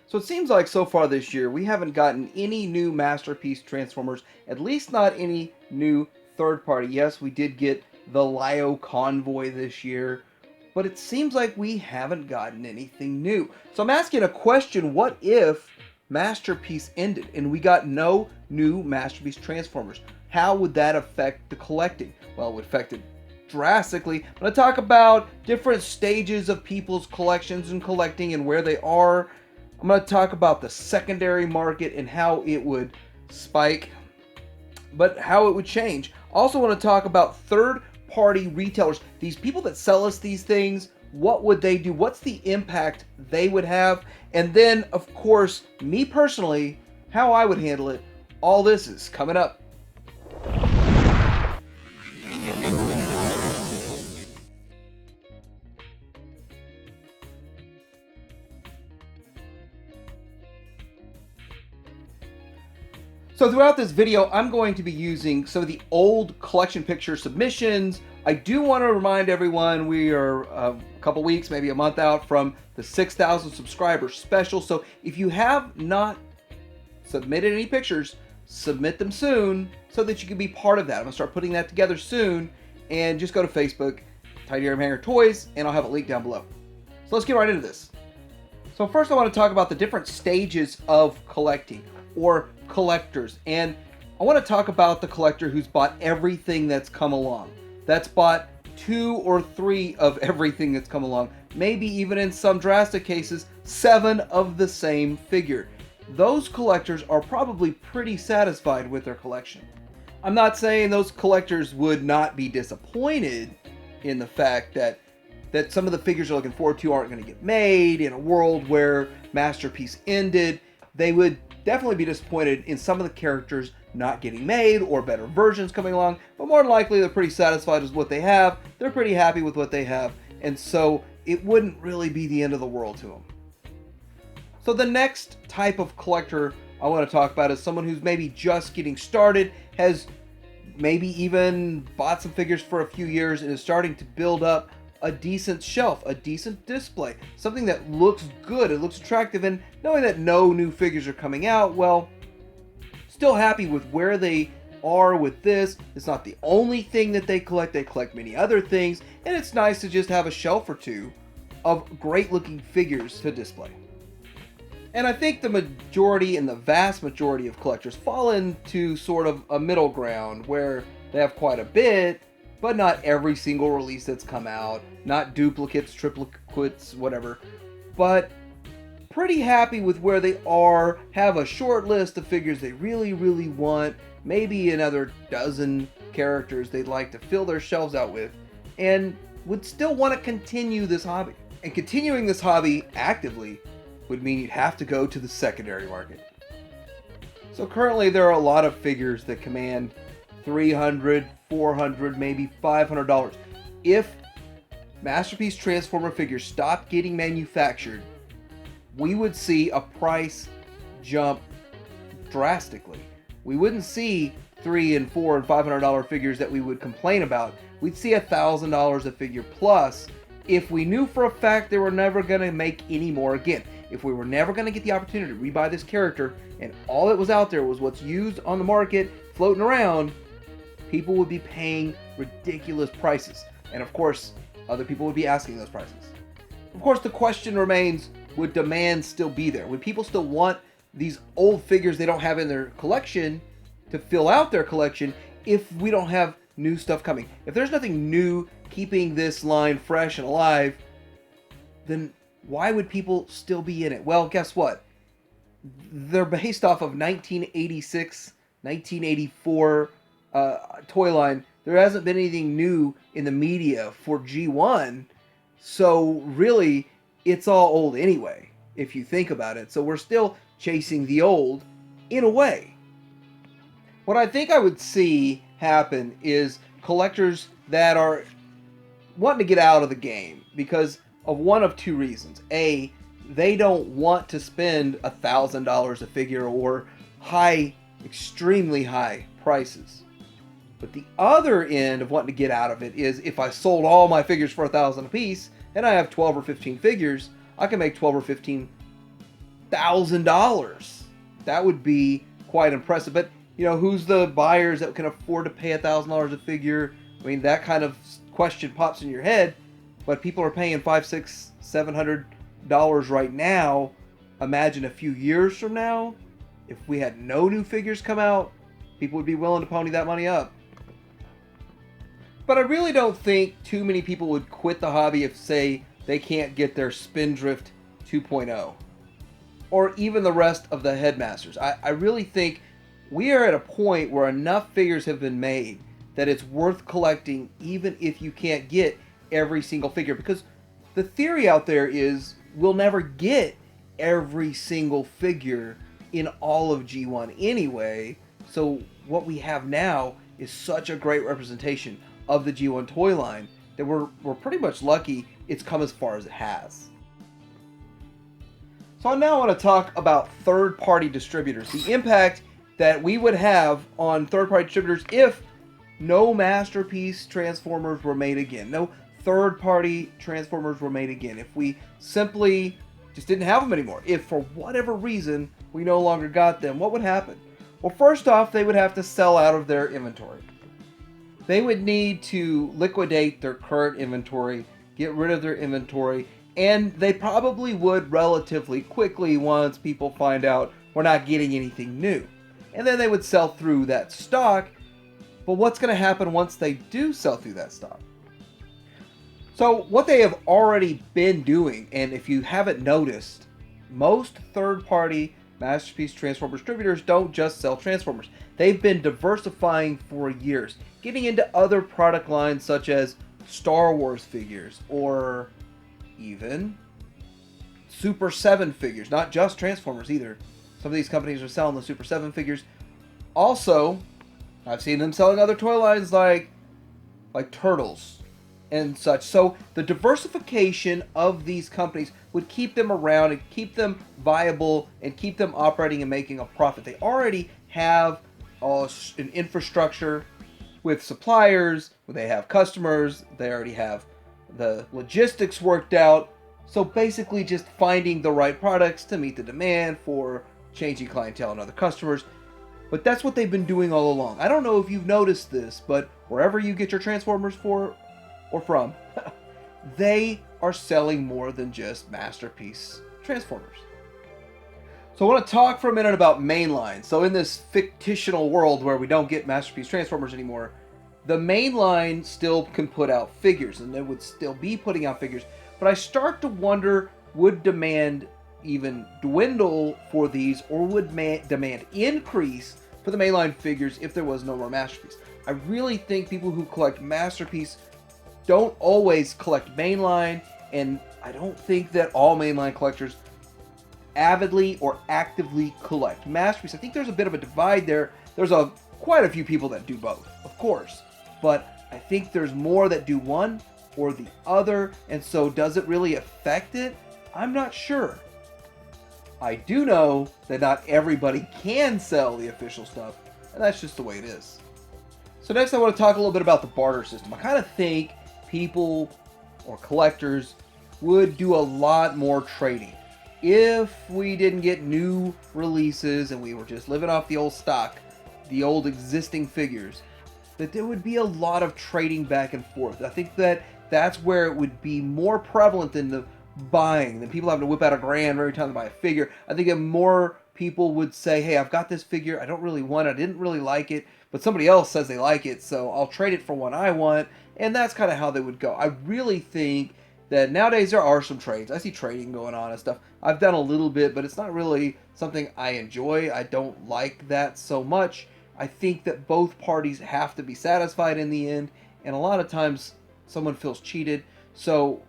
So it seems like so far this year we haven't gotten any new Masterpiece Transformers, at least not any new third party. Yes, we did get the Lio Convoy this year, but it seems like we haven't gotten anything new. So I'm asking a question: what if Masterpiece ended and we got no new Masterpiece Transformers? How would that affect the collecting? Well, it would affect it drastically. I'm going to talk about different stages of people's collections and collecting and where they are. I'm going to talk about the secondary market and how it would spike, but how it would change. Also want to talk about third-party retailers. These people that sell us these things, what would they do? What's the impact they would have? And then, of course, me personally, how I would handle it. All this is coming up. So throughout this video, I'm going to be using some of the old collection picture submissions. I do want to remind everyone we are a couple weeks, maybe a month out from the 6,000 subscriber special. So if you have not submitted any pictures, submit them soon so that you can be part of that. I'm going to start putting that together soon. And just go to Facebook, Titanium Hanger Toys, and I'll have a link down below. So let's get right into this. So first I want to talk about the different stages of collecting, or collectors. And I want to talk about the collector who's bought everything that's come along. That's bought 2 or 3 of everything that's come along. Maybe even in some drastic cases, 7 of the same figure. Those collectors are probably pretty satisfied with their collection. I'm not saying those collectors would not be disappointed in the fact that some of the figures they're looking forward to aren't going to get made in a world where Masterpiece ended. They would definitely be disappointed in some of the characters not getting made or better versions coming along, but more than likely they're pretty satisfied with what they have. They're pretty happy with what they have, and so it wouldn't really be the end of the world to them. So the next type of collector I want to talk about is someone who's maybe just getting started, has maybe even bought some figures for a few years and is starting to build up a decent shelf, a decent display, something that looks good, it looks attractive, and knowing that no new figures are coming out, well, still happy with where they are with this. It's not the only thing that they collect many other things, and it's nice to just have a shelf or two of great looking figures to display. And I think the majority and the vast majority of collectors fall into sort of a middle ground where they have quite a bit, but not every single release that's come out, not duplicates, triplicates, whatever, but pretty happy with where they are, have a short list of figures they really, really want, maybe another dozen characters they'd like to fill their shelves out with, and would still want to continue this hobby. And continuing this hobby actively would mean you'd have to go to the secondary market. So currently there are a lot of figures that command $300, $400, maybe $500. If Masterpiece Transformer figures stopped getting manufactured, we would see a price jump drastically. We wouldn't see $300 and $400 and $500 figures that we would complain about. We'd see $1,000 a figure plus if we knew for a fact they were never going to make any more again. If we were never going to get the opportunity to rebuy this character and all that was out there was what's used on the market floating around, people would be paying ridiculous prices. And of course, other people would be asking those prices. Of course, the question remains, would demand still be there? Would people still want these old figures they don't have in their collection to fill out their collection if we don't have new stuff coming? If there's nothing new keeping this line fresh and alive, then why would people still be in it? Well, guess what? They're based off of 1986, 1984 toy line. There hasn't been anything new in the media for G1, so really it's all old anyway, if you think about it. So we're still chasing the old in a way. What I think I would see happen is collectors that are wanting to get out of the game because of one of two reasons. A, they don't want to spend $1,000 a figure or high, extremely high prices. But the other end of wanting to get out of it is if I sold all my figures for $1,000 a piece and I have 12 or 15 figures, I can make 12 or 15 $1,000. That would be quite impressive. But who's the buyers that can afford to pay $1,000 a figure? I mean, that kind of question pops in your head. But people are paying $500, $600, $700 right now. Imagine a few years from now, if we had no new figures come out, people would be willing to pony that money up. But I really don't think too many people would quit the hobby if, say, they can't get their Spindrift 2.0. Or even the rest of the Headmasters. I really think we are at a point where enough figures have been made that it's worth collecting even if you can't get every single figure. Because the theory out there is we'll never get every single figure in all of G1 anyway. So what we have now is such a great representation of the G1 toy line that we're pretty much lucky it's come as far as it has. So I now want to talk about third-party distributors, the impact that we would have on third-party distributors if no Masterpiece Transformers were made again, no third-party Transformers were made again, if we simply just didn't have them anymore. If for whatever reason we no longer got them, what would happen? Well, first off, they would have to sell out of their inventory. They would need to liquidate their current inventory, get rid of their inventory, and they probably would relatively quickly once people find out we're not getting anything new. And then they would sell through that stock. But what's going to happen once they do sell through that stock? So what they have already been doing, and if you haven't noticed, most third-party Masterpiece Transformer distributors don't just sell Transformers. They've been diversifying for years, getting into other product lines such as Star Wars figures or even Super 7 figures, not just Transformers either. Some of these companies are selling the Super 7 figures. Also, I've seen them selling other toy lines like Turtles and such. So the diversification of these companies would keep them around and keep them viable and keep them operating and making a profit. They already have an infrastructure with suppliers, where they have customers, they already have the logistics worked out. So basically just finding the right products to meet the demand for changing clientele and other customers. But that's what they've been doing all along. I don't know if you've noticed this, but wherever you get your Transformers from, they are selling more than just Masterpiece Transformers. So I want to talk for a minute about mainline. So in this fictional world where we don't get Masterpiece Transformers anymore, the mainline still can put out figures, and they would still be putting out figures. But I start to wonder, would demand even dwindle for these, or would demand increase for the mainline figures if there was no more Masterpiece? I really think people who collect Masterpiece don't always collect mainline, and I don't think that all mainline collectors avidly or actively collect Masterpiece. I think there's a bit of a divide there. There's quite a few people that do both, of course, but I think there's more that do one or the other, and so does it really affect it? I'm not sure. I do know that not everybody can sell the official stuff, and that's just the way it is. So next I want to talk a little bit about the barter system. I kind of think people or collectors would do a lot more trading. If we didn't get new releases and we were just living off the old stock, the old existing figures, that there would be a lot of trading back and forth. I think that that's where it would be more prevalent than the buying, than people having to whip out $1,000 every time they buy a figure. I think if more people would say, hey, I've got this figure, I don't really want it, I didn't really like it, but somebody else says they like it, so I'll trade it for one I want, and that's kind of how they would go. I really think that nowadays there are some trades. I see trading going on and stuff. I've done a little bit, but it's not really something I enjoy. I don't like that so much. I think that both parties have to be satisfied in the end, and a lot of times someone feels cheated. So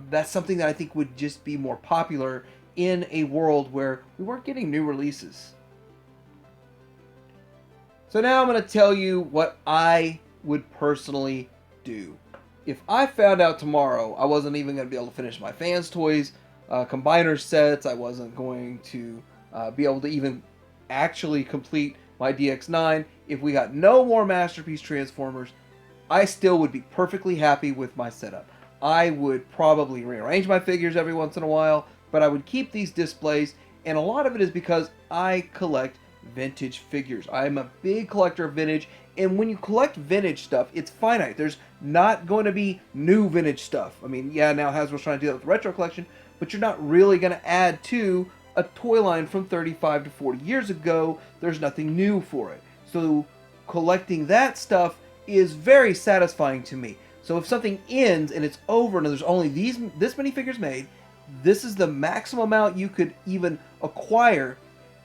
that's something that I think would just be more popular in a world where we weren't getting new releases. So now I'm going to tell you what I would personally do. If I found out tomorrow I wasn't even going to be able to finish my Fans Toys combiner sets, I wasn't going to be able to even actually complete my DX9, if we got no more Masterpiece Transformers, I still would be perfectly happy with my setup. I would probably rearrange my figures every once in a while, but I would keep these displays, And a lot of it is because I collect vintage figures. I'm a big collector of vintage, and when you collect vintage stuff, it's finite. There's not going to be new vintage stuff. I mean, yeah, now Hasbro's trying to do that with the retro collection, but you're not really going to add to a toy line from 35 to 40 years ago. There's nothing new for it. So collecting that stuff is very satisfying to me. So if something ends and it's over and there's only this many figures made, this is the maximum amount you could even acquire,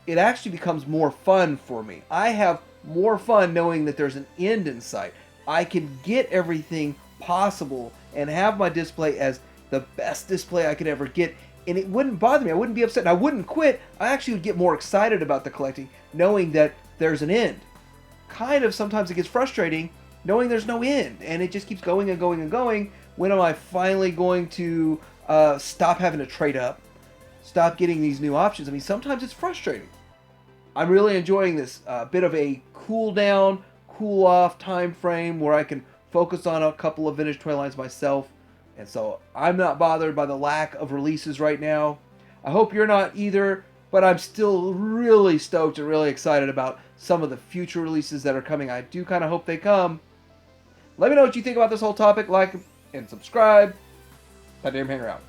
it actually becomes more fun for me. I have more fun knowing that there's an end in sight. I can get everything possible and have my display as the best display I could ever get, and it wouldn't bother me. I wouldn't be upset, and I wouldn't quit. I actually would get more excited about the collecting knowing that there's an end. Kind of sometimes it gets frustrating knowing there's no end, and it just keeps going and going and going. When am I finally going to stop having to trade up, stop getting these new options? I mean, sometimes it's frustrating. I'm really enjoying this bit of a cool down, cool off time frame where I can focus on a couple of vintage toy lines myself, and so I'm not bothered by the lack of releases right now. I hope you're not either, but I'm still really stoked and really excited about some of the future releases that are coming. I do kind of hope they come. Let me know what you think about this whole topic. Like and subscribe. That damn hanger out.